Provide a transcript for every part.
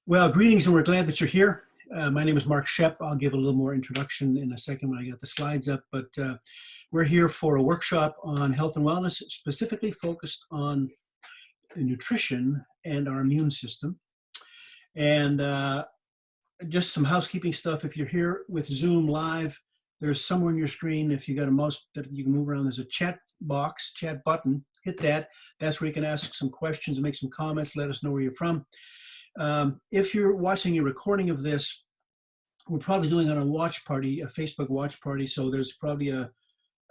Well, greetings, and we're glad that you're here. My name is Mark Schoepp. I'll give a little more introduction in a second when I get the slides up, but we're here for a workshop on health and wellness, specifically focused on nutrition and our immune system. And just some housekeeping stuff. If you're here with Zoom live, there's somewhere on your screen, if you got a mouse that you can move around, there's a chat box, chat button. Hit that. That's where you can ask some questions and make some comments. Let us know where you're from. If you're watching a recording of this, we're probably doing on a watch party, a Facebook watch party. So there's probably I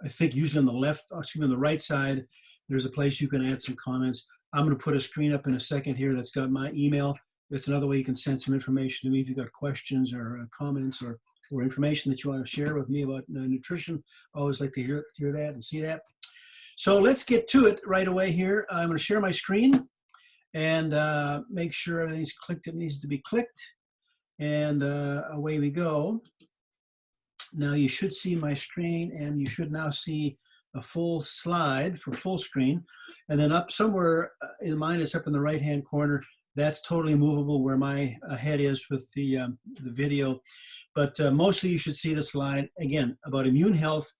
think usually on the left, excuse me, on the right side, there's a place you can add some comments. I'm going to put a screen up in a second here that's got my email. That's another way you can send some information to me if you've got questions or comments or information that you want to share with me about nutrition. I always like to hear that and see that. So let's get to it right away here. I'm going to share my screen and make sure everything's clicked that needs to be clicked. And away we go. Now you should see my screen, and you should now see a full slide for full screen. And then up somewhere in mine, it's up in the right-hand corner. That's totally movable where my head is with the video. But mostly you should see the slide, again, about immune health,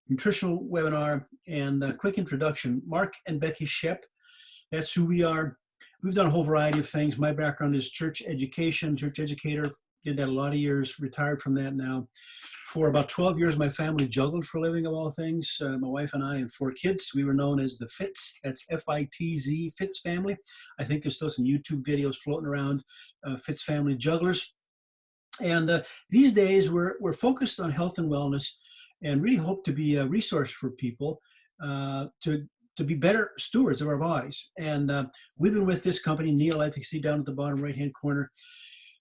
nutritional webinar, and a quick introduction. Mark and Becky Schoepp, that's who we are. We've done a whole variety of things. My background is church education, church educator. Did that a lot of years, retired from that now. For about 12 years, my family juggled for a living, of all things. My wife and I and 4 kids. We were known as the Fitz. That's F-I-T-Z, Fitz family. I think there's still some YouTube videos floating around, Fitz family jugglers. And these days, we're focused on health and wellness and really hope to be a resource for people to be better stewards of our bodies. And we've been with this company, NeoLife, you can see down at the bottom right-hand corner,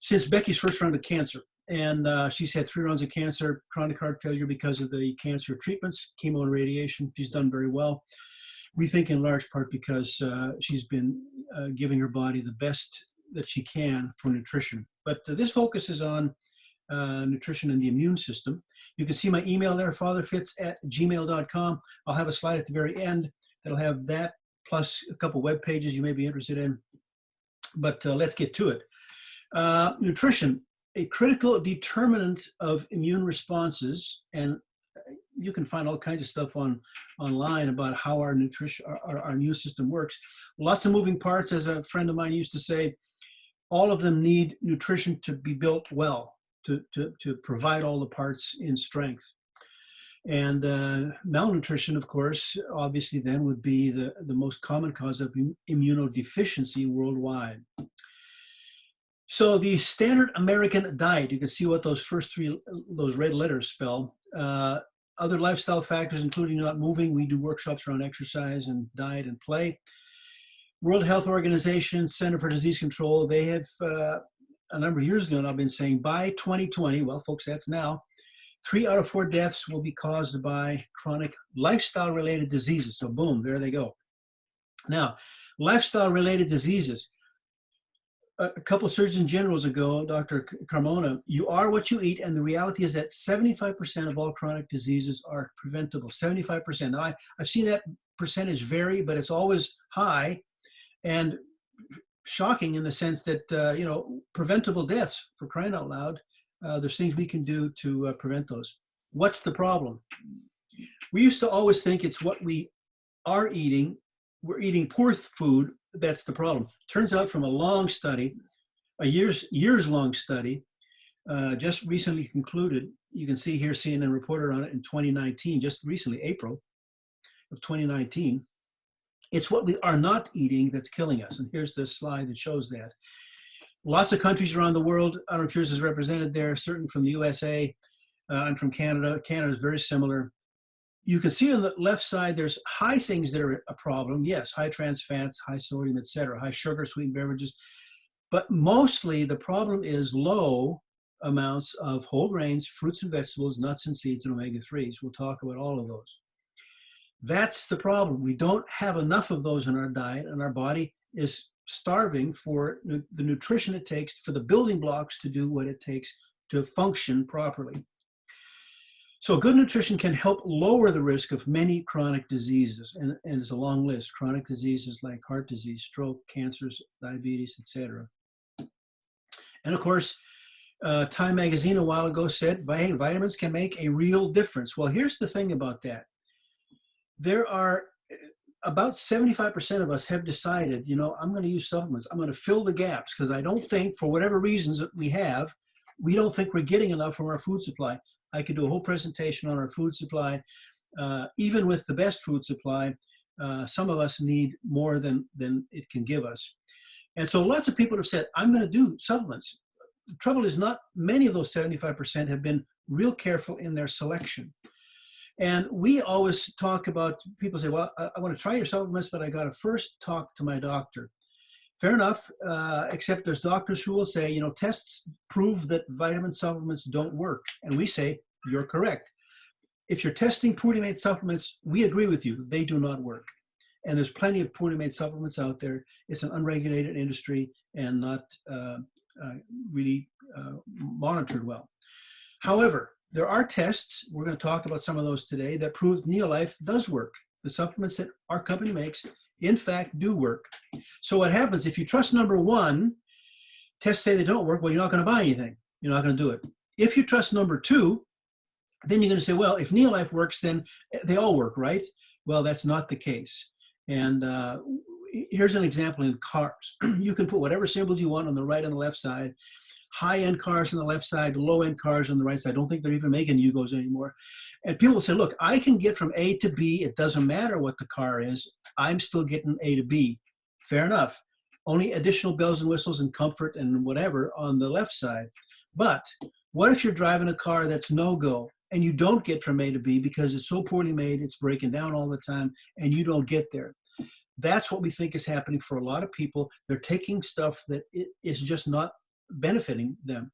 since Becky's first round of cancer. And she's had 3 rounds of cancer, chronic heart failure because of the cancer treatments, chemo and radiation. She's done very well. We think in large part because she's been giving her body the best that she can for nutrition. But this focus is on nutrition and the immune system. You can see my email there, fatherfitz@gmail.com. I'll have a slide at the very end that'll have that plus a couple web pages you may be interested in. But let's get to it. Nutrition, a critical determinant of immune responses, and you can find all kinds of stuff online about how our nutrition, our immune system works. Lots of moving parts, as a friend of mine used to say. All of them need nutrition to be built well, to provide all the parts in strength. And malnutrition, of course, obviously then would be the most common cause of immunodeficiency worldwide. So the standard American diet, you can see what those first 3, those red letters spell. Other lifestyle factors, including not moving. We do workshops around exercise and diet and play. World Health Organization, Center for Disease Control, they have a number of years ago now been saying by 2020, well, folks, that's now, 3 out of 4 deaths will be caused by chronic lifestyle-related diseases. So boom, there they go. Now, lifestyle-related diseases. A couple of Surgeon Generals ago, Dr. Carmona, you are what you eat, and the reality is that 75% of all chronic diseases are preventable, 75%. Now, I've seen that percentage vary, but it's always high and shocking in the sense that, preventable deaths, for crying out loud, there's things we can do to prevent those. What's the problem? We used to always think it's what we are eating. We're eating poor food. That's the problem. Turns out from a long study, a years-long study, just recently concluded, you can see here CNN reported on it in 2019, just recently, April of 2019. It's what we are not eating that's killing us. And here's the slide that shows that. Lots of countries around the world. I don't know if yours is represented there, certainly from the USA. I'm from Canada. Canada is very similar. You can see on the left side, there's high things that are a problem. Yes, high trans fats, high sodium, etc., high sugar, sweetened beverages. But mostly the problem is low amounts of whole grains, fruits and vegetables, nuts and seeds, and omega-3s. We'll talk about all of those. That's the problem. We don't have enough of those in our diet, and our body is starving for the nutrition it takes for the building blocks to do what it takes to function properly. So good nutrition can help lower the risk of many chronic diseases, and it's a long list. Chronic diseases like heart disease, stroke, cancers, diabetes, etc. And of course, Time magazine a while ago said, hey, vitamins can make a real difference. Well, here's the thing about that. There are about 75% of us have decided, I'm going to use supplements. I'm going to fill the gaps because I don't think, for whatever reasons that we don't think we're getting enough from our food supply. I could do a whole presentation on our food supply. Even with the best food supply, some of us need more than it can give us. And so lots of people have said, I'm going to do supplements. The trouble is not many of those 75% have been real careful in their selection. And we always talk about, people say, well, I want to try your supplements, but I got to first talk to my doctor. Fair enough, except there's doctors who will say, tests prove that vitamin supplements don't work. And we say, you're correct. If you're testing poorly made supplements, we agree with you, they do not work. And there's plenty of poorly made supplements out there. It's an unregulated industry and not really monitored well. However, there are tests, we're going to talk about some of those today, that prove NeoLife does work. The supplements that our company makes, in fact, do work. So what happens, if you trust number one, tests say they don't work, well, you're not going to buy anything. You're not going to do it. If you trust number two, then you're going to say, well, if NeoLife works, then they all work, right? Well, that's not the case. And here's an example in cars. You can put whatever symbols you want on the right and the left side. High-end cars on the left side, low-end cars on the right side. I don't think they're even making Yugos anymore. And people will say, look, I can get from A to B. It doesn't matter what the car is. I'm still getting A to B. Fair enough. Only additional bells and whistles and comfort and whatever on the left side. But what if you're driving a car that's no-go and you don't get from A to B because it's so poorly made, it's breaking down all the time, and you don't get there? That's what we think is happening for a lot of people. They're taking stuff that is just not benefiting them.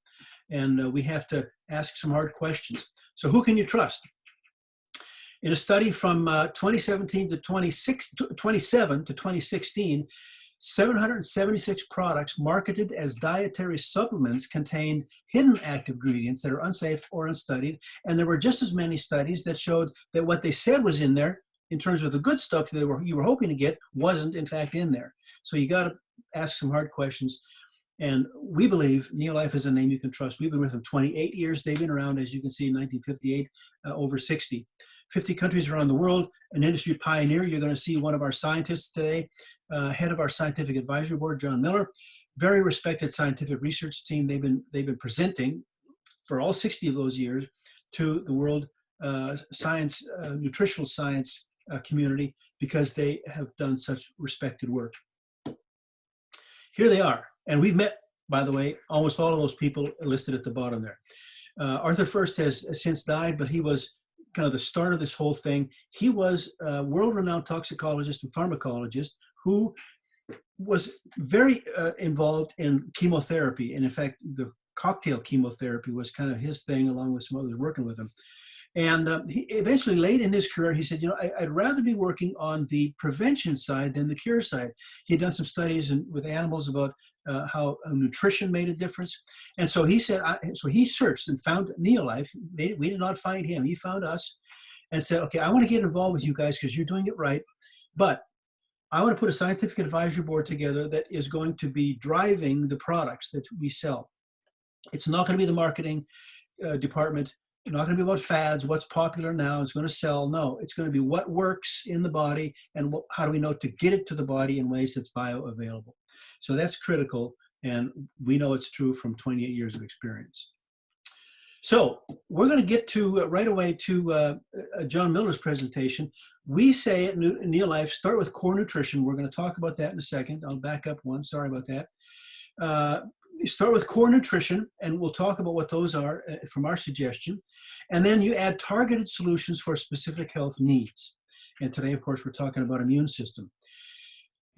And we have to ask some hard questions. So who can you trust? In a study from 2017 to 27 to 2016, 776 products marketed as dietary supplements contained hidden active ingredients that are unsafe or unstudied. And there were just as many studies that showed that what they said was in there, in terms of the good stuff that you were hoping to get, wasn't in fact in there. So you got to ask some hard questions. And we believe NeoLife is a name you can trust. We've been with them 28 years. They've been around, as you can see, in 1958, over 60. 50 countries around the world, an industry pioneer. You're going to see one of our scientists today, head of our scientific advisory board, John Miller. Very respected scientific research team. They've been presenting for all 60 of those years to the world science, nutritional science community, because they have done such respected work. Here they are. And we've met, by the way, almost all of those people listed at the bottom there. Arthur First has since died, but he was kind of the start of this whole thing. He was a world-renowned toxicologist and pharmacologist who was very involved in chemotherapy. And in fact, the cocktail chemotherapy was kind of his thing, along with some others working with him. And he eventually, late in his career, he said, I'd rather be working on the prevention side than the cure side. He had done some studies with animals about how nutrition made a difference. And so he said, so he searched and found NeoLife. We did not find him. He found us and said, okay, I want to get involved with you guys because you're doing it right. But I want to put a scientific advisory board together that is going to be driving the products that we sell. It's not going to be the marketing department. It's not going to be about fads, what's popular now, it's going to sell. No, it's going to be what works in the body and how do we know to get it to the body in ways that's bioavailable. So that's critical, and we know it's true from 28 years of experience. So we're going to get to right away to John Miller's presentation. We say at NeoLife, start with core nutrition. We're going to talk about that in a second. I'll back up one. Sorry about that. Start with core nutrition, and we'll talk about what those are from our suggestion. And then you add targeted solutions for specific health needs. And today, of course, we're talking about immune system.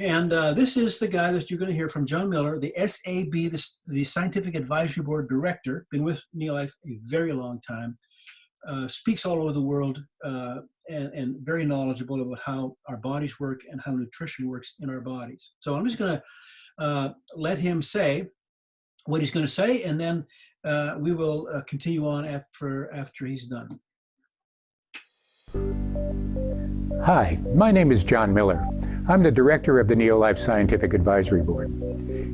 And this is the guy that you're going to hear from, John Miller, the SAB, the Scientific Advisory Board Director, been with NeoLife a very long time, speaks all over the world, and very knowledgeable about how our bodies work and how nutrition works in our bodies. So I'm just going to let him say what he's going to say, and then we will continue on after he's done. Hi, my name is John Miller. I'm the director of the NeoLife Scientific Advisory Board.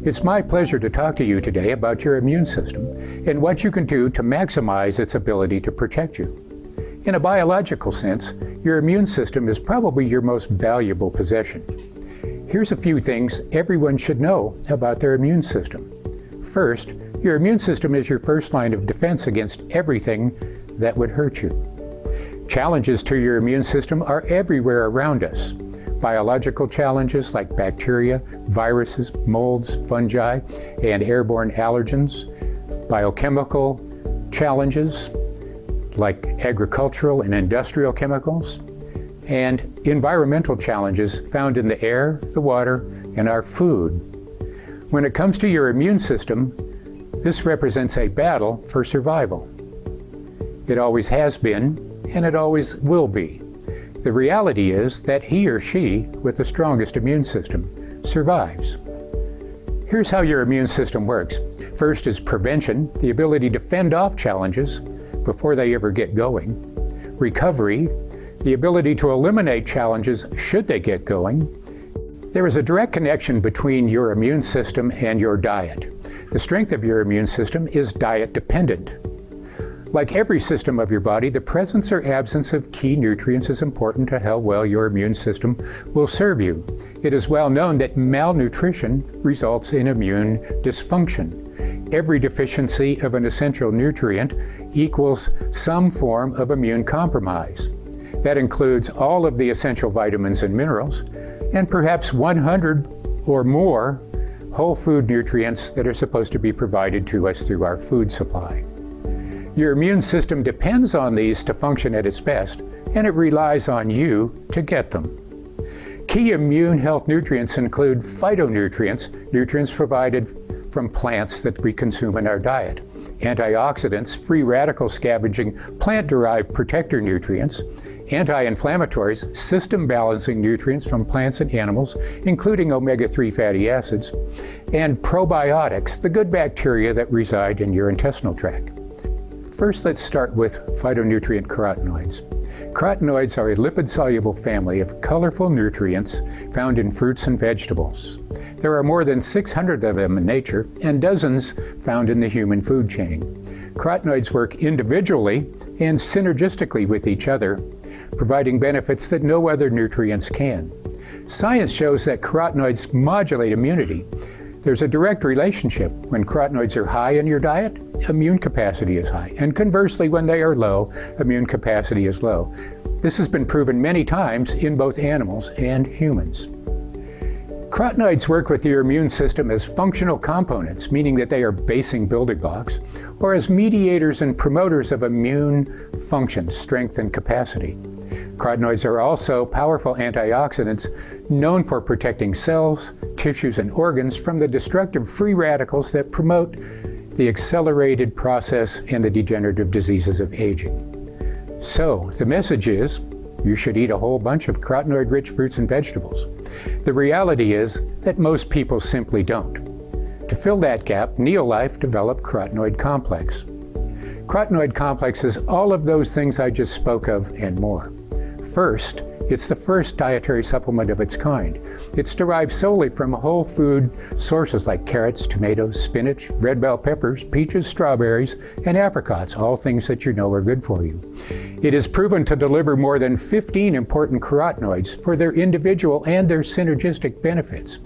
It's my pleasure to talk to you today about your immune system and what you can do to maximize its ability to protect you. In a biological sense, your immune system is probably your most valuable possession. Here's a few things everyone should know about their immune system. First, your immune system is your first line of defense against everything that would hurt you. Challenges to your immune system are everywhere around us. Biological challenges like bacteria, viruses, molds, fungi, and airborne allergens. Biochemical challenges like agricultural and industrial chemicals. And environmental challenges found in the air, the water, and our food. When it comes to your immune system, this represents a battle for survival. It always has been, and it always will be. The reality is that he or she with the strongest immune system survives. Here's how your immune system works. First is prevention, the ability to fend off challenges before they ever get going. Recovery, the ability to eliminate challenges should they get going. There is a direct connection between your immune system and your diet. The strength of your immune system is diet dependent. Like every system of your body, the presence or absence of key nutrients is important to how well your immune system will serve you. It is well known that malnutrition results in immune dysfunction. Every deficiency of an essential nutrient equals some form of immune compromise. That includes all of the essential vitamins and minerals, and perhaps 100 or more whole food nutrients that are supposed to be provided to us through our food supply. Your immune system depends on these to function at its best, and it relies on you to get them. Key immune health nutrients include phytonutrients, nutrients provided from plants that we consume in our diet, antioxidants, free radical scavenging, plant-derived protector nutrients, anti-inflammatories, system-balancing nutrients from plants and animals, including omega-3 fatty acids, and probiotics, the good bacteria that reside in your intestinal tract. First, let's start with phytonutrient carotenoids. Carotenoids are a lipid-soluble family of colorful nutrients found in fruits and vegetables. There are more than 600 of them in nature and dozens found in the human food chain. Carotenoids work individually and synergistically with each other, providing benefits that no other nutrients can. Science shows that carotenoids modulate immunity. There's a direct relationship. When carotenoids are high in your diet, immune capacity is high. And conversely, when they are low, immune capacity is low. This has been proven many times in both animals and humans. Carotenoids work with your immune system as functional components, meaning that they are basing building blocks, or as mediators and promoters of immune function, strength, and capacity. Carotenoids are also powerful antioxidants known for protecting cells, tissues, and organs from the destructive free radicals that promote the accelerated process and the degenerative diseases of aging. So, the message is, you should eat a whole bunch of carotenoid-rich fruits and vegetables. The reality is that most people simply don't. To fill that gap, NeoLife developed Carotenoid Complex. Carotenoid Complex is all of those things I just spoke of and more. First, it's the first dietary supplement of its kind. It's derived solely from whole food sources like carrots, tomatoes, spinach, red bell peppers, peaches, strawberries, and apricots, all things that you know are good for you. It is proven to deliver more than 15 important carotenoids for their individual and their synergistic benefits.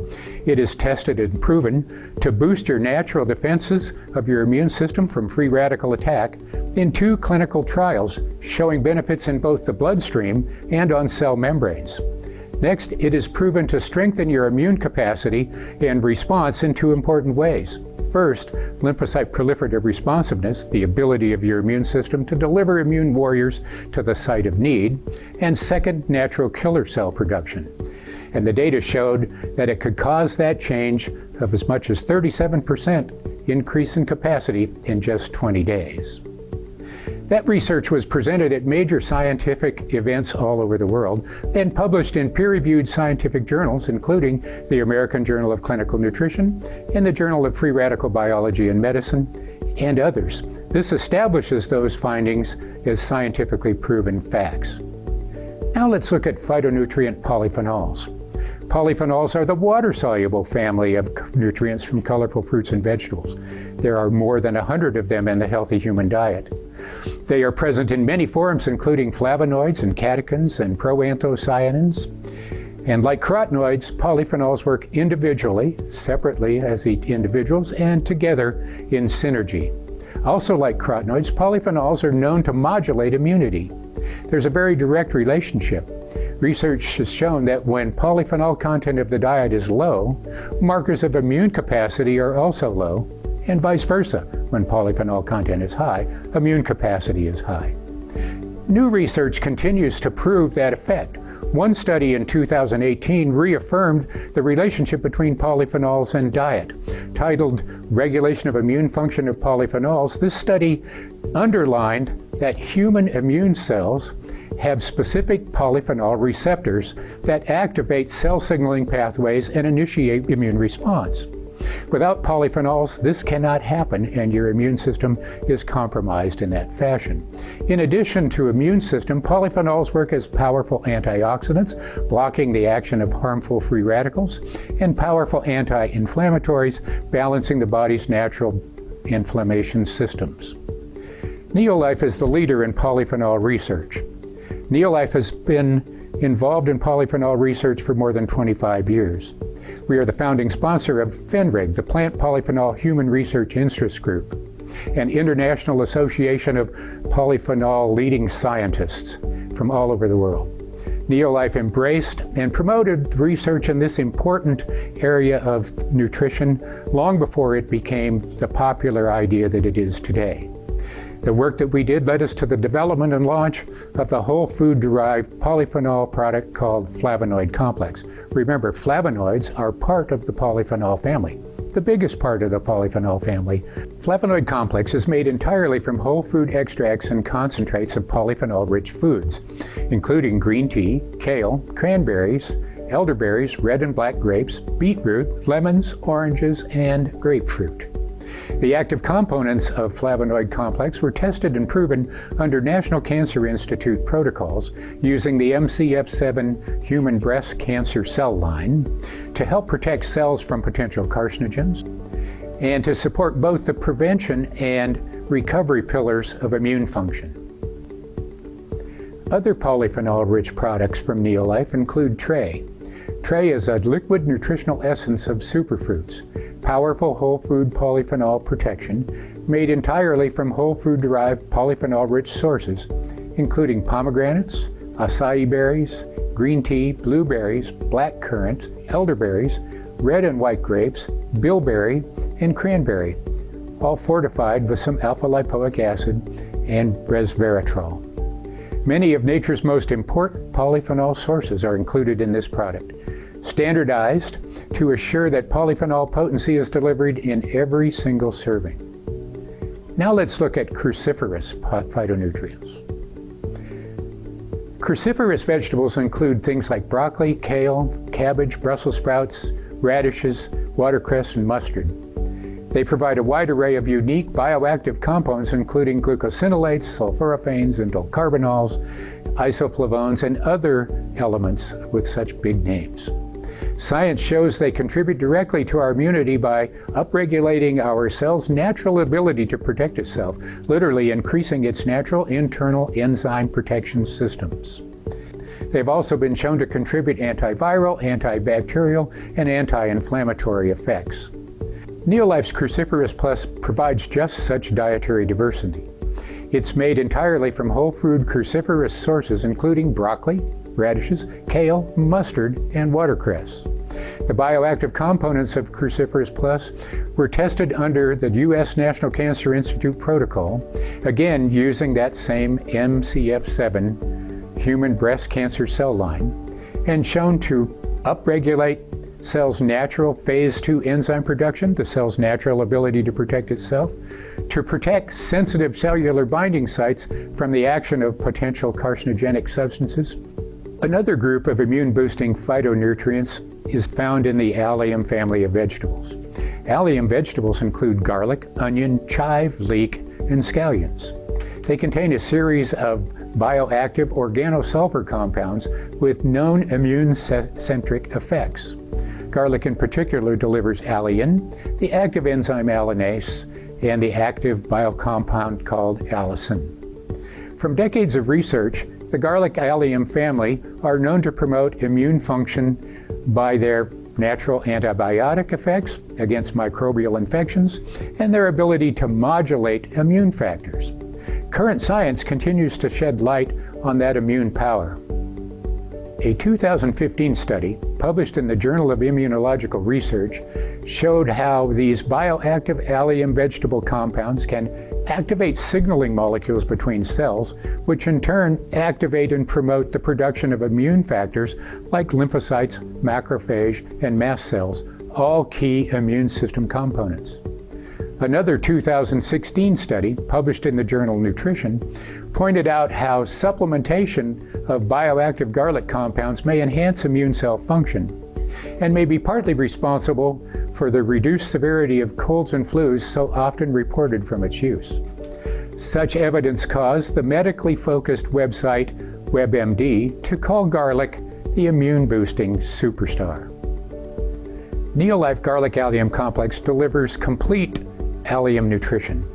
It is tested and proven to boost your natural defenses of your immune system from free radical attack in 2 clinical trials showing benefits in both the bloodstream and on cell membranes. Next, it is proven to strengthen your immune capacity and response in 2 important ways. First, lymphocyte proliferative responsiveness, the ability of your immune system to deliver immune warriors to the site of need. And second, natural killer cell production. And the data showed that it could cause that change of as much as 37% increase in capacity in just 20 days. That research was presented at major scientific events all over the world, then published in peer-reviewed scientific journals, including the American Journal of Clinical Nutrition and the Journal of Free Radical Biology and Medicine, and others. This establishes those findings as scientifically proven facts. Now let's look at phytonutrient polyphenols. Polyphenols are the water-soluble family of nutrients from colorful fruits and vegetables. There are more than 100 of them in the healthy human diet. They are present in many forms, including flavonoids and catechins and proanthocyanins. And like carotenoids, polyphenols work individually, separately as individuals, and together in synergy. Also like carotenoids, polyphenols are known to modulate immunity. There's a very direct relationship. Research has shown that when polyphenol content of the diet is low, markers of immune capacity are also low, and vice versa. When polyphenol content is high, immune capacity is high. New research continues to prove that effect. One study in 2018 reaffirmed the relationship between polyphenols and diet. Titled Regulation of Immune Function of Polyphenols, this study underlined that human immune cells have specific polyphenol receptors that activate cell signaling pathways and initiate immune response. Without polyphenols, this cannot happen, and your immune system is compromised in that fashion. In addition to immune system, polyphenols work as powerful antioxidants, blocking the action of harmful free radicals, and powerful anti-inflammatories, balancing the body's natural inflammation systems. NeoLife is the leader in polyphenol research. NeoLife has been involved in polyphenol research for more than 25 years. We are the founding sponsor of FENRIG, the Plant Polyphenol Human Research Interest Group, an international association of polyphenol leading scientists from all over the world. NeoLife embraced and promoted research in this important area of nutrition long before it became the popular idea that it is today. The work that we did led us to the development and launch of the whole food-derived polyphenol product called flavonoid complex. Remember, flavonoids are part of the polyphenol family, the biggest part of the polyphenol family. Flavonoid complex is made entirely from whole food extracts and concentrates of polyphenol-rich foods, including green tea, kale, cranberries, elderberries, red and black grapes, beetroot, lemons, oranges, and grapefruit. The active components of flavonoid complex were tested and proven under National Cancer Institute protocols using the MCF7 human breast cancer cell line to help protect cells from potential carcinogens and to support both the prevention and recovery pillars of immune function. Other polyphenol-rich products from NeoLife include Tray. Tray is a liquid nutritional essence of superfruits, powerful whole food polyphenol protection made entirely from whole food derived polyphenol-rich sources, including pomegranates, acai berries, green tea, blueberries, black currant, elderberries, red and white grapes, bilberry, and cranberry, all fortified with some alpha-lipoic acid and resveratrol. Many of nature's most important polyphenol sources are included in this product, standardized to assure that polyphenol potency is delivered in every single serving. Now let's look at cruciferous phytonutrients. Cruciferous vegetables include things like broccoli, kale, cabbage, Brussels sprouts, radishes, watercress, and mustard. They provide a wide array of unique bioactive compounds, including glucosinolates, sulforaphanes, indole-carbanols, isoflavones, and other elements with such big names. Science shows they contribute directly to our immunity by upregulating our cell's natural ability to protect itself, literally increasing its natural internal enzyme protection systems. They've also been shown to contribute antiviral, antibacterial, and anti-inflammatory effects. NeoLife's Cruciferous Plus provides just such dietary diversity. It's made entirely from whole food cruciferous sources, including broccoli, radishes, kale, mustard, and watercress. The bioactive components of Cruciferous Plus were tested under the U.S. National Cancer Institute protocol, again using that same MCF7 human breast cancer cell line, and shown to upregulate cell's natural phase 2 enzyme production, the cell's natural ability to protect itself, to protect sensitive cellular binding sites from the action of potential carcinogenic substances. Another group of immune-boosting phytonutrients is found in the allium family of vegetables. Allium vegetables include garlic, onion, chive, leek, and scallions. They contain a series of bioactive organosulfur compounds with known immune-centric effects. Garlic in particular delivers alliin, the active enzyme allinase, and the active biocompound called allicin. From decades of research, the garlic allium family are known to promote immune function by their natural antibiotic effects against microbial infections and their ability to modulate immune factors. Current science continues to shed light on that immune power. A 2015 study published in the Journal of Immunological Research showed how these bioactive allium vegetable compounds can activate signaling molecules between cells, which in turn activate and promote the production of immune factors like lymphocytes, macrophage, and mast cells, all key immune system components. Another 2016 study, published in the journal Nutrition, pointed out how supplementation of bioactive garlic compounds may enhance immune cell function and may be partly responsible for the reduced severity of colds and flus so often reported from its use. Such evidence caused the medically focused website WebMD to call garlic the immune-boosting superstar. NeoLife Garlic Allium Complex delivers complete allium nutrition,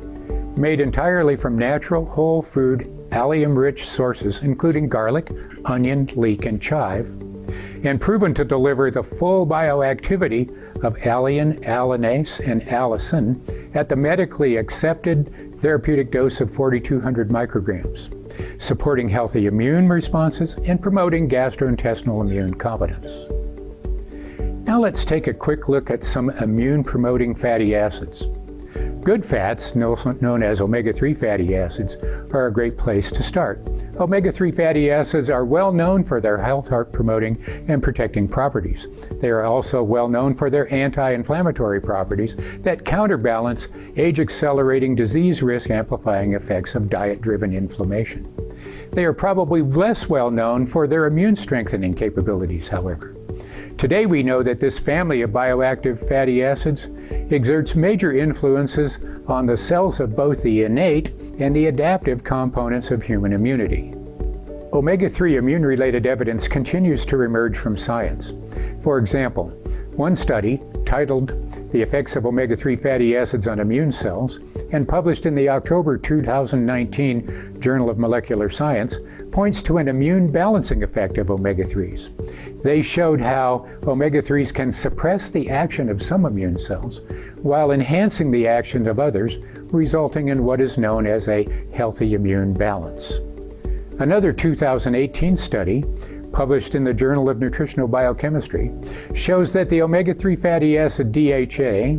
made entirely from natural, whole food, allium-rich sources, including garlic, onion, leek, and chive, and proven to deliver the full bioactivity of alliin, allinase, and allicin at the medically accepted therapeutic dose of 4,200 micrograms, supporting healthy immune responses and promoting gastrointestinal immune competence. Now let's take a quick look at some immune-promoting fatty acids. Good fats, known as omega-3 fatty acids, are a great place to start. Omega-3 fatty acids are well known for their heart-promoting and protecting properties. They are also well known for their anti-inflammatory properties that counterbalance age-accelerating disease risk-amplifying effects of diet-driven inflammation. They are probably less well known for their immune-strengthening capabilities, however. Today we know that this family of bioactive fatty acids exerts major influences on the cells of both the innate and the adaptive components of human immunity. Omega-3 immune-related evidence continues to emerge from science. For example, one study, titled The Effects of Omega-3 Fatty Acids on Immune Cells, and published in the October 2019 Journal of Molecular Science, points to an immune balancing effect of omega-3s. They showed how omega-3s can suppress the action of some immune cells while enhancing the action of others, resulting in what is known as a healthy immune balance. Another 2018 study, published in the Journal of Nutritional Biochemistry, shows that the omega-3 fatty acid DHA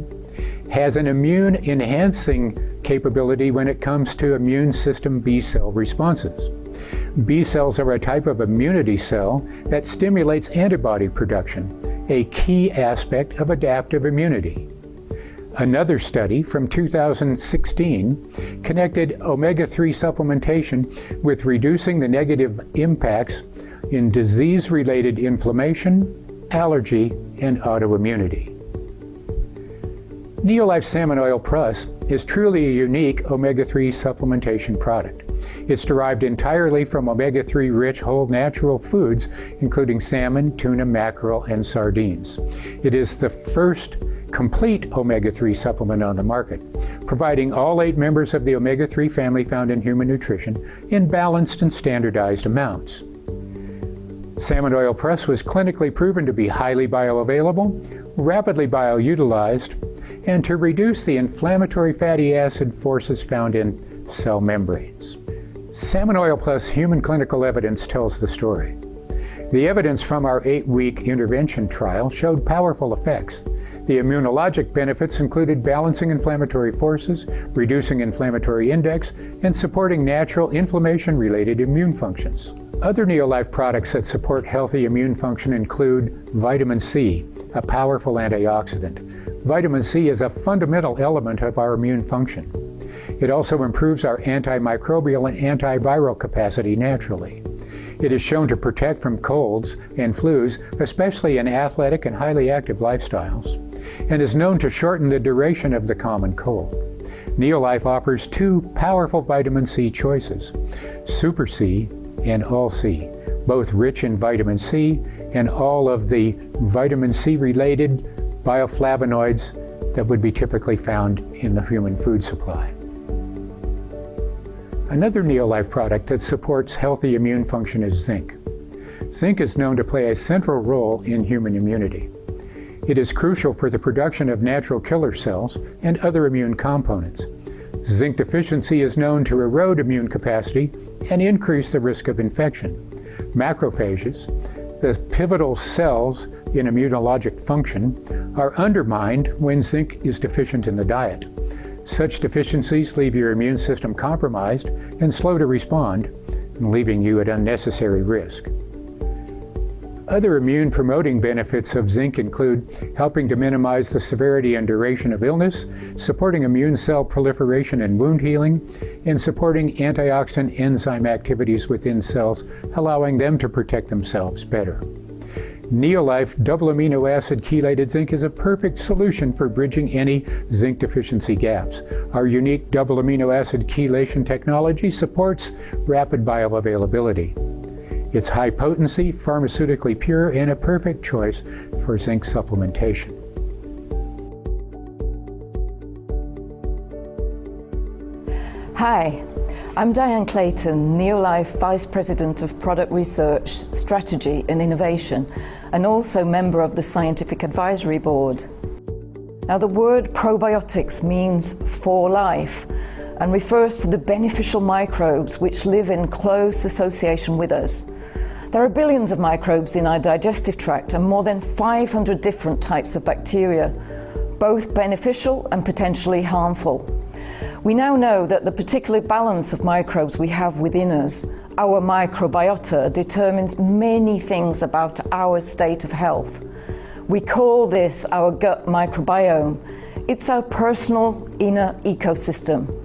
has an immune-enhancing capability when it comes to immune system B cell responses. B cells are a type of immunity cell that stimulates antibody production, a key aspect of adaptive immunity. Another study from 2016 connected omega-3 supplementation with reducing the negative impacts in disease-related inflammation, allergy, and autoimmunity. NeoLife Salmon Oil Plus is truly a unique omega-3 supplementation product. It's derived entirely from omega-3 rich whole natural foods, including salmon, tuna, mackerel, and sardines. It is the first complete omega-3 supplement on the market, providing all 8 members of the omega-3 family found in human nutrition in balanced and standardized amounts. Salmon Oil Plus was clinically proven to be highly bioavailable, rapidly bioutilized, and to reduce the inflammatory fatty acid forces found in cell membranes. Salmon Oil Plus human clinical evidence tells the story. The evidence from our 8-week intervention trial showed powerful effects. The immunologic benefits included balancing inflammatory forces, reducing inflammatory index, and supporting natural inflammation-related immune functions. Other NeoLife products that support healthy immune function include vitamin C, a powerful antioxidant. Vitamin C is a fundamental element of our immune function. It also improves our antimicrobial and antiviral capacity naturally. It is shown to protect from colds and flus, especially in athletic and highly active lifestyles, and is known to shorten the duration of the common cold. NeoLife offers two powerful vitamin C choices, Super C and All C, both rich in vitamin C and all of the vitamin C related bioflavonoids that would be typically found in the human food supply. Another NeoLife product that supports healthy immune function is zinc. Zinc is known to play a central role in human immunity. It is crucial for the production of natural killer cells and other immune components. Zinc deficiency is known to erode immune capacity and increase the risk of infection. Macrophages, the pivotal cells in immunologic function, are undermined when zinc is deficient in the diet. Such deficiencies leave your immune system compromised and slow to respond, leaving you at unnecessary risk. Other immune-promoting benefits of zinc include helping to minimize the severity and duration of illness, supporting immune cell proliferation and wound healing, and supporting antioxidant enzyme activities within cells, allowing them to protect themselves better. NeoLife double amino acid chelated zinc is a perfect solution for bridging any zinc deficiency gaps. Our unique double amino acid chelation technology supports rapid bioavailability. It's high potency, pharmaceutically pure, and a perfect choice for zinc supplementation. Hi, I'm Diane Clayton, NeoLife Vice President of Product Research, Strategy and Innovation, and also member of the Scientific Advisory Board. Now, the word probiotics means for life and refers to the beneficial microbes which live in close association with us. There are billions of microbes in our digestive tract and more than 500 different types of bacteria, both beneficial and potentially harmful. We now know that the particular balance of microbes we have within us, our microbiota, determines many things about our state of health. We call this our gut microbiome. It's our personal inner ecosystem.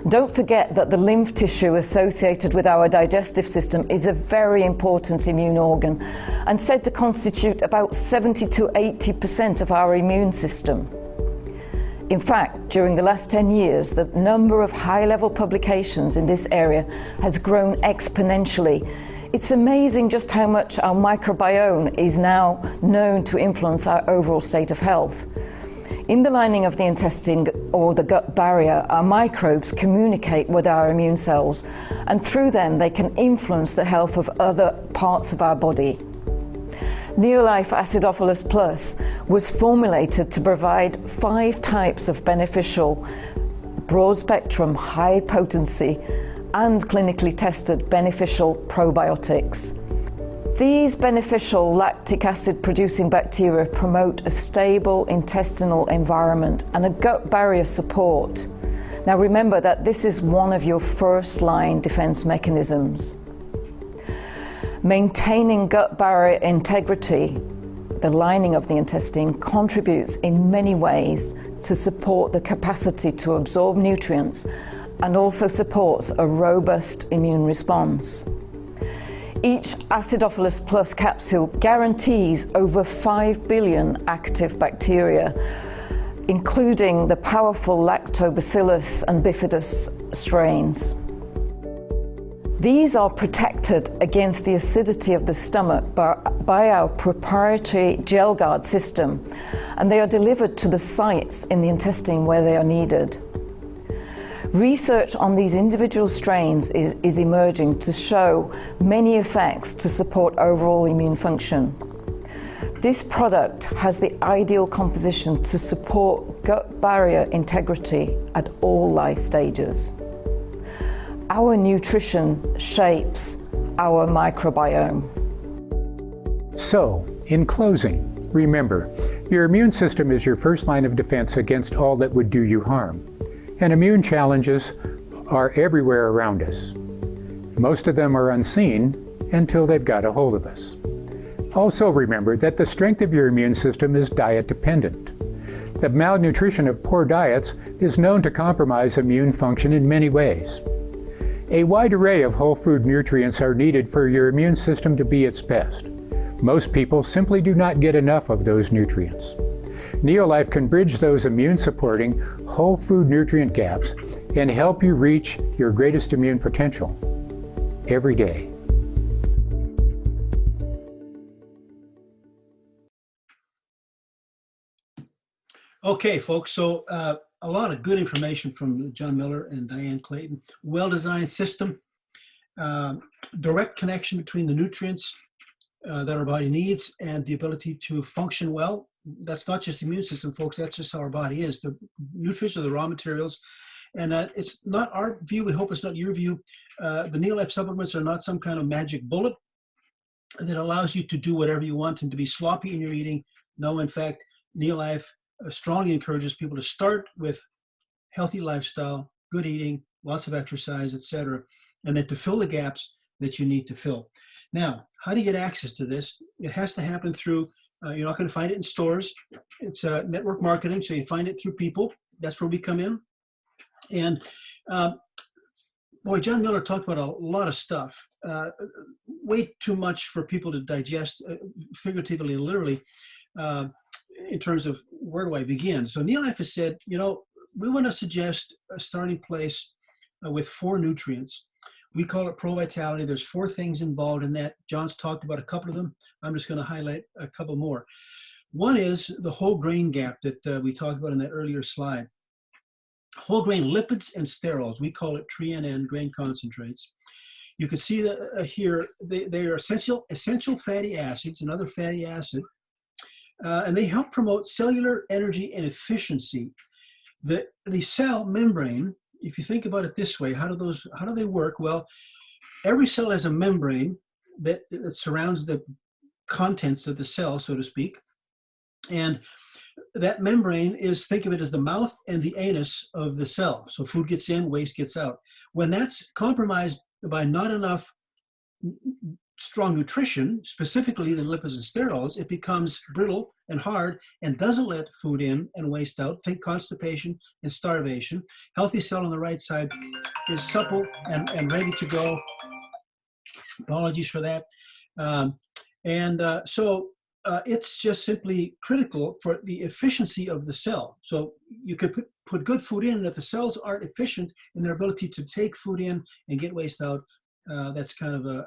Don't forget that the lymph tissue associated with our digestive system is a very important immune organ and said to constitute about 70 to 80% of our immune system. In fact, during the last 10 years, the number of high-level publications in this area has grown exponentially. It's amazing just how much our microbiome is now known to influence our overall state of health. In the lining of the intestine or the gut barrier, our microbes communicate with our immune cells, and through them they can influence the health of other parts of our body. NeoLife Acidophilus Plus was formulated to provide 5 types of beneficial, broad-spectrum, high-potency, and clinically tested beneficial probiotics. These beneficial lactic acid-producing bacteria promote a stable intestinal environment and a gut barrier support. Now remember that this is one of your first-line defense mechanisms. Maintaining gut barrier integrity, the lining of the intestine, contributes in many ways to support the capacity to absorb nutrients and also supports a robust immune response. Each Acidophilus Plus capsule guarantees over 5 billion active bacteria, including the powerful Lactobacillus and Bifidus strains. These are protected against the acidity of the stomach by our proprietary gel guard system, and they are delivered to the sites in the intestine where they are needed. Research on these individual strains is emerging to show many effects to support overall immune function. This product has the ideal composition to support gut barrier integrity at all life stages. Our nutrition shapes our microbiome. So, in closing, remember, your immune system is your first line of defense against all that would do you harm. And immune challenges are everywhere around us. Most of them are unseen until they've got a hold of us. Also remember that the strength of your immune system is diet dependent. The malnutrition of poor diets is known to compromise immune function in many ways. A wide array of whole food nutrients are needed for your immune system to be its best. Most people simply do not get enough of those nutrients. NeoLife can bridge those immune-supporting whole food nutrient gaps and help you reach your greatest immune potential every day. Okay, folks, so a lot of good information from John Miller and Diane Clayton. Well-designed system, direct connection between the nutrients that our body needs and the ability to function well. That's not just the immune system, folks, that's just how our body is. The nutrients are the raw materials, and it's not our view, we hope it's not your view. The NeoLife supplements are not some kind of magic bullet that allows you to do whatever you want and to be sloppy in your eating. No, in fact, NeoLife strongly encourages people to start with healthy lifestyle, good eating, lots of exercise, etc., and then to fill the gaps that you need to fill. Now, how do you get access to this? It has to happen through, you're not going to find it in stores. It's network marketing, so you find it through people. That's where we come in. And boy, John Miller talked about a lot of stuff, way too much for people to digest figuratively and literally in terms of where do I begin. So NeoLife has said, you know, we want to suggest a starting place with 4 nutrients. We call it Pro Vitality. There's 4 things involved in that. John's talked about a couple of them. I'm just going to highlight a couple more. One is the whole grain gap that we talked about in that earlier slide. Whole grain lipids and sterols. We call it TRENN, grain concentrates. You can see that here, they are essential fatty acids, another fatty acid, and they help promote cellular energy and efficiency. The cell membrane, if you think about it this way, how do they work? Well, every cell has a membrane that surrounds the contents of the cell, so to speak. And that membrane is, think of it as the mouth and the anus of the cell. So food gets in, waste gets out. When that's compromised by not enough strong nutrition, specifically the lipids and sterols, it becomes brittle and hard and doesn't let food in and waste out. Think constipation and starvation. Healthy cell on the right side is supple and ready to go. Apologies for that. So it's just simply critical for the efficiency of the cell. So you could put good food in, and if the cells aren't efficient in their ability to take food in and get waste out, that's kind of a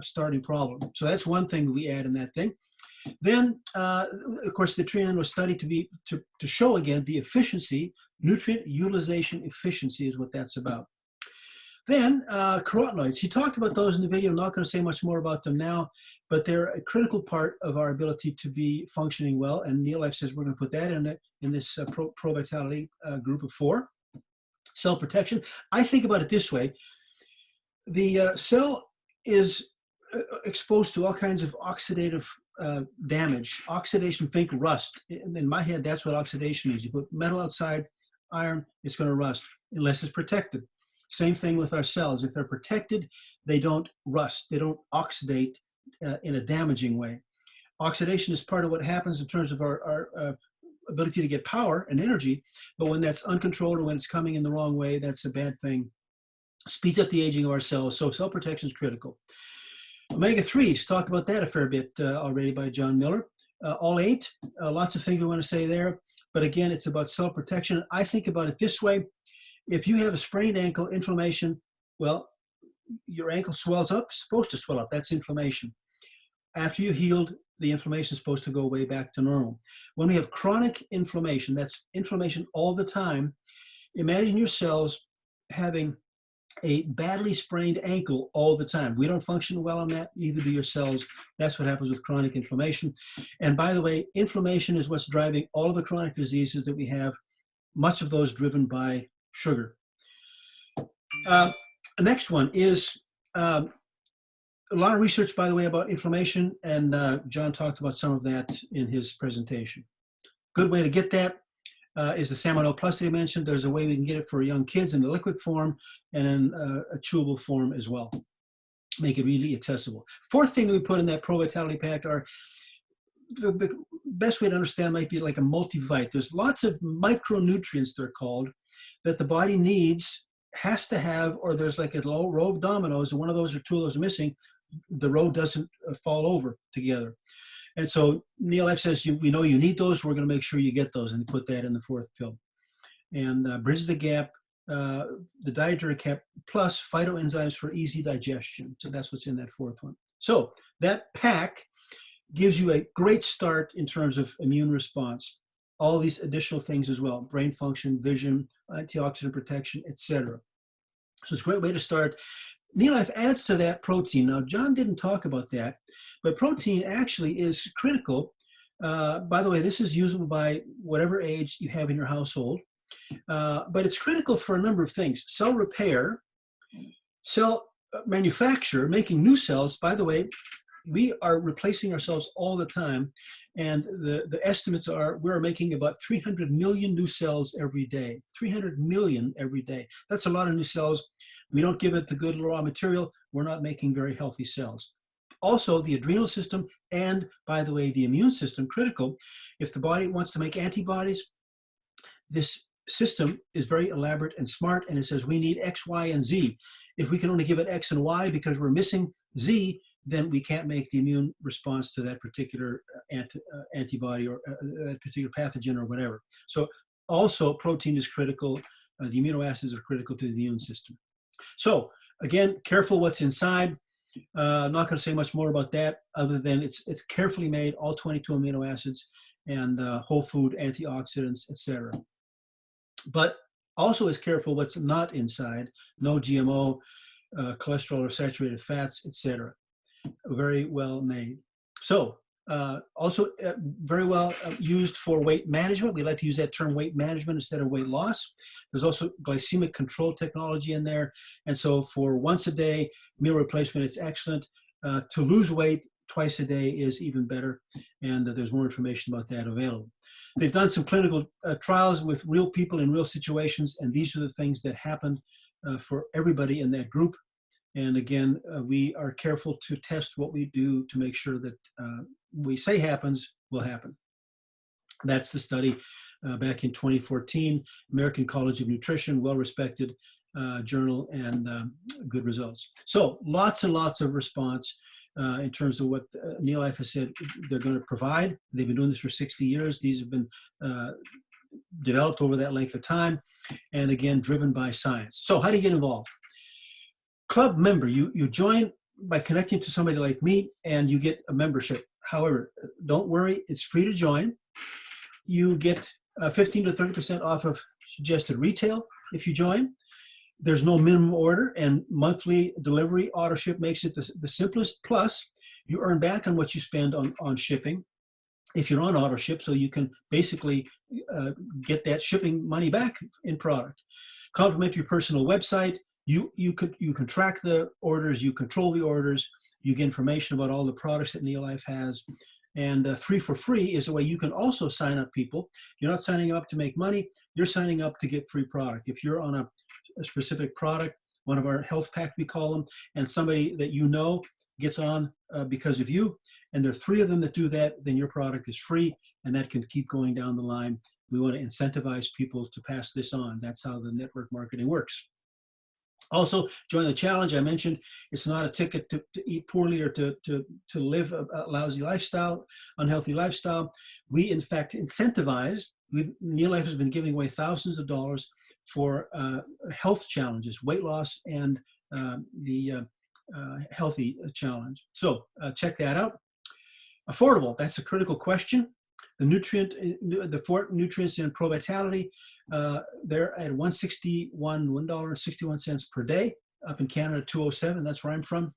starting problem. So that's one thing we add in that thing. Then, of course, the TRENN was studied to show again the efficiency, nutrient utilization efficiency is what that's about. Then carotenoids. He talked about those in the video. I'm not going to say much more about them now, but they're a critical part of our ability to be functioning well. And NeoLife says we're going to put that in this Pro Vitality group of 4. Cell protection. I think about it this way. The cell is exposed to all kinds of oxidative damage. Oxidation, think rust. In my head, that's what oxidation is. You put metal outside, iron, it's going to rust unless it's protected. Same thing with our cells. If they're protected, they don't rust. They don't oxidate in a damaging way. Oxidation is part of what happens in terms of our ability to get power and energy, but when that's uncontrolled or when it's coming in the wrong way, that's a bad thing. Speeds up the aging of our cells, so cell protection is critical. Omega-3s, talked about that a fair bit already by John Miller. All 8, lots of things we want to say there, but again, it's about cell protection. I think about it this way. If you have a sprained ankle, inflammation, well, your ankle swells up, supposed to swell up, that's inflammation. After you healed, the inflammation is supposed to go way back to normal. When we have chronic inflammation, that's inflammation all the time, imagine your cells having a badly sprained ankle all the time. We don't function well on that, neither do your cells. That's what happens with chronic inflammation. And by the way, inflammation is what's driving all of the chronic diseases that we have, much of those driven by sugar. The next one is a lot of research, by the way, about inflammation, and John talked about some of that in his presentation. Good way to get that is the Salmonella Plus that I mentioned. There's a way we can get it for young kids in the liquid form and in a chewable form as well. Make it really accessible. 4th thing that we put in that Pro Vitality pack are, the best way to understand might be like a multivite. There's lots of micronutrients, they're called, that the body needs, has to have, or there's like a row of dominoes, and one of those or 2 of those are missing, the row doesn't fall over together. And so NeoLife says, we know you need those. We're going to make sure you get those, and put that in the fourth pill. And bridges the gap, the dietary cap, plus phytoenzymes for easy digestion. So that's what's in that fourth one. So that pack gives you a great start in terms of immune response. All these additional things as well: brain function, vision, antioxidant protection, etc. So it's a great way to start. NeoLife adds to that protein. Now, John didn't talk about that, but protein actually is critical. By the way, this is usable by whatever age you have in your household, but it's critical for a number of things: cell repair, cell manufacture, making new cells. By the way, we are replacing ourselves all the time, and the estimates are we're making about 300 million new cells every day. 300 million every day. That's a lot of new cells. We don't give it the good raw material, we're not making very healthy cells. Also, the adrenal system and, by the way, the immune system, critical. If the body wants to make antibodies, this system is very elaborate and smart, and it says we need X, Y, and Z. If we can only give it X and Y because we're missing Z, then we can't make the immune response to that particular antibody or that particular pathogen or whatever. So also protein is critical. The amino acids are critical to the immune system. So again, careful what's inside. I'm not going to say much more about that other than it's carefully made, all 22 amino acids, and whole food antioxidants, etc. But also is careful what's not inside: no GMO, cholesterol or saturated fats, etc. Very well made. So also very well used for weight management. We like to use that term weight management instead of weight loss. There's also glycemic control technology in there. And so for once a day meal replacement, it's excellent. To lose weight twice a day is even better. And there's more information about that available. They've done some clinical trials with real people in real situations, and these are the things that happened for everybody in that group. And again, we are careful to test what we do to make sure that we say happens will happen. That's the study back in 2014, American College of Nutrition, well-respected journal, and good results. So lots and lots of response in terms of what NeoLife has said they're going to provide. They've been doing this for 60 years. These have been developed over that length of time, and again, driven by science. So how do you get involved? Club member, you join by connecting to somebody like me, and you get a membership. However, don't worry, it's free to join. You get 15 to 30% off of suggested retail if you join. There's no minimum order, and monthly delivery auto ship makes it the simplest. Plus, you earn back on what you spend on shipping if you're on auto ship, so you can basically get that shipping money back in product. Complimentary personal website. You can track the orders, you control the orders, you get information about all the products that NeoLife has. And 3 for free is a way you can also sign up people. You're not signing up to make money, you're signing up to get free product. If you're on a specific product, one of our health packs we call them, and somebody that you know gets on because of you, and there are 3 of them that do that, then your product is free, and that can keep going down the line. We want to incentivize people to pass this on. That's how the network marketing works. Also, join the challenge. I mentioned it's not a ticket to eat poorly or to live a lousy lifestyle, unhealthy lifestyle. We, in fact, incentivize. NeoLife has been giving away thousands of dollars for health challenges, weight loss, and the healthy challenge. So check that out. Affordable, that's a critical question. The 4 nutrients in Pro Vitality, they're at $1.61 per day. Up in Canada, $2.07. That's where I'm from.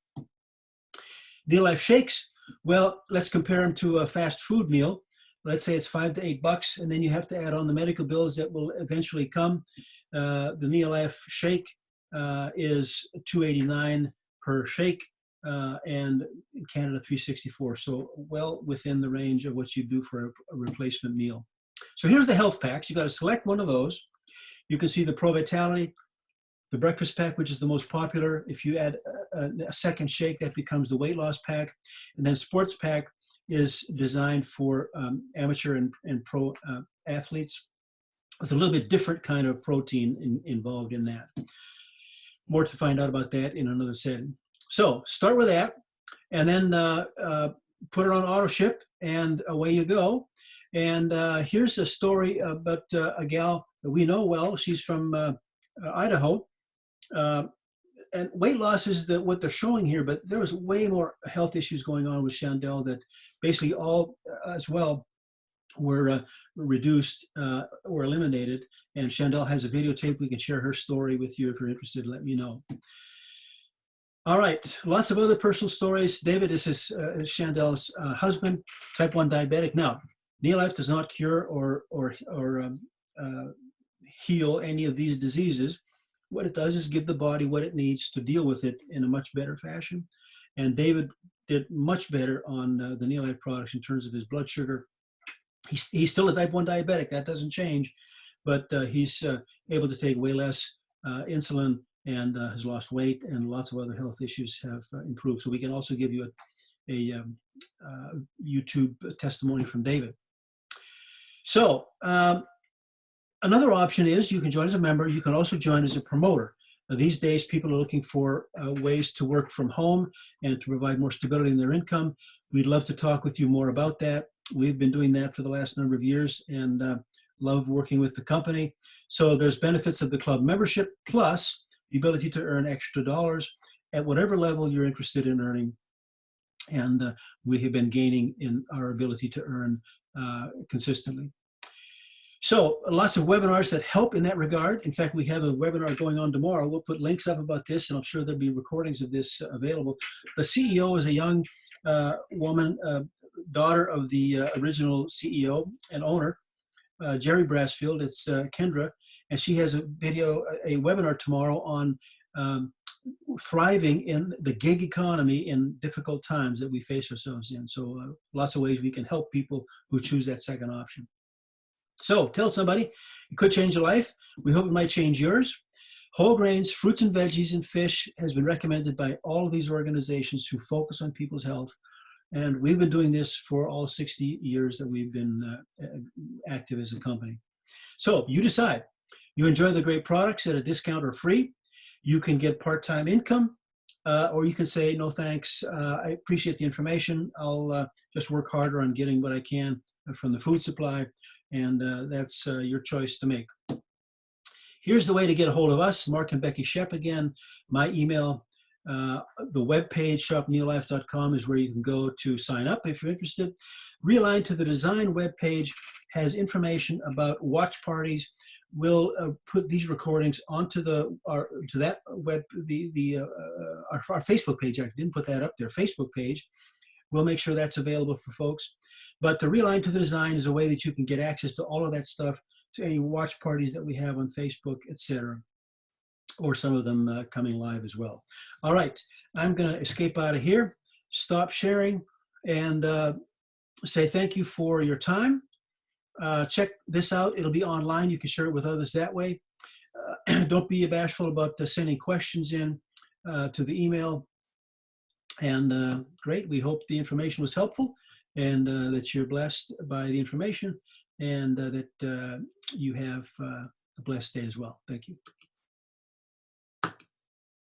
NeoLife shakes. Well, let's compare them to a fast food meal. Let's say it's $5 to $8, and then you have to add on the medical bills that will eventually come. The NeoLife shake is $2.89 per shake. And in Canada, $3.64. So well within the range of what you do for a replacement meal. So here's the health packs. You got to select one of those. You can see the Pro Vitality, the breakfast pack, which is the most popular. If you add a second shake, that becomes the weight loss pack. And then sports pack is designed for amateur and pro athletes with a little bit different kind of protein involved in that. More to find out about that in another setting. So start with that, and then put it on auto ship. and away you go. And here's a story about a gal that we know well. She's from Idaho. And weight loss is what they're showing here, but there was way more health issues going on with Chandel that basically all as well were reduced or eliminated. And Chandel has a videotape. We can share her story with you if you're interested. Let me know. All right, lots of other personal stories. David is Chandel's husband, type 1 diabetic. Now, NeoLife does not cure or heal any of these diseases. What it does is give the body what it needs to deal with it in a much better fashion. And David did much better on the NeoLife products in terms of his blood sugar. He's still a type 1 diabetic. That doesn't change, but he's able to take way less insulin and has lost weight, and lots of other health issues have improved. So we can also give you a YouTube testimony from David. So another option is you can join as a member. You can also join as a promoter. These days, people are looking for ways to work from home and to provide more stability in their income. We'd love to talk with you more about that. We've been doing that for the last number of years and love working with the company. So there's benefits of the club membership, plus the ability to earn extra dollars at whatever level you're interested in earning. And we have been gaining in our ability to earn consistently. So lots of webinars that help in that regard. In fact, we have a webinar going on tomorrow. We'll put links up about this, and I'm sure there'll be recordings of this available. The CEO is a young woman, daughter of the original CEO and owner, Jerry Brassfield. It's Kendra, and she has a webinar tomorrow on thriving in the gig economy in difficult times that we face ourselves in. So lots of ways we can help people who choose that second option. So tell somebody, it could change your life. We hope it might change yours. Whole grains, fruits and veggies, and fish has been recommended by all of these organizations who focus on people's health. And we've been doing this for all 60 years that we've been active as a company. So you decide. You enjoy the great products at a discount or free. You can get part-time income, or you can say, no thanks, I appreciate the information. I'll just work harder on getting what I can from the food supply. And that's your choice to make. Here's the way to get a hold of us, Mark and Becky Schoepp again. My email, the webpage, shopneolife.com, is where you can go to sign up if you're interested. Realign to the Design webpage has information about watch parties. We'll put these recordings onto our Facebook page. I didn't put that up there, Facebook page. We'll make sure that's available for folks. But to Realign to the Design is a way that you can get access to all of that stuff, to any watch parties that we have on Facebook, etc., or some of them coming live as well. All right, I'm going to escape out of here, stop sharing, and say thank you for your time. Check this out. It'll be online. You can share it with others that way. Don't be bashful about sending questions in to the email. And great, we hope the information was helpful, and that you're blessed by the information, and that you have a blessed day as well. Thank you.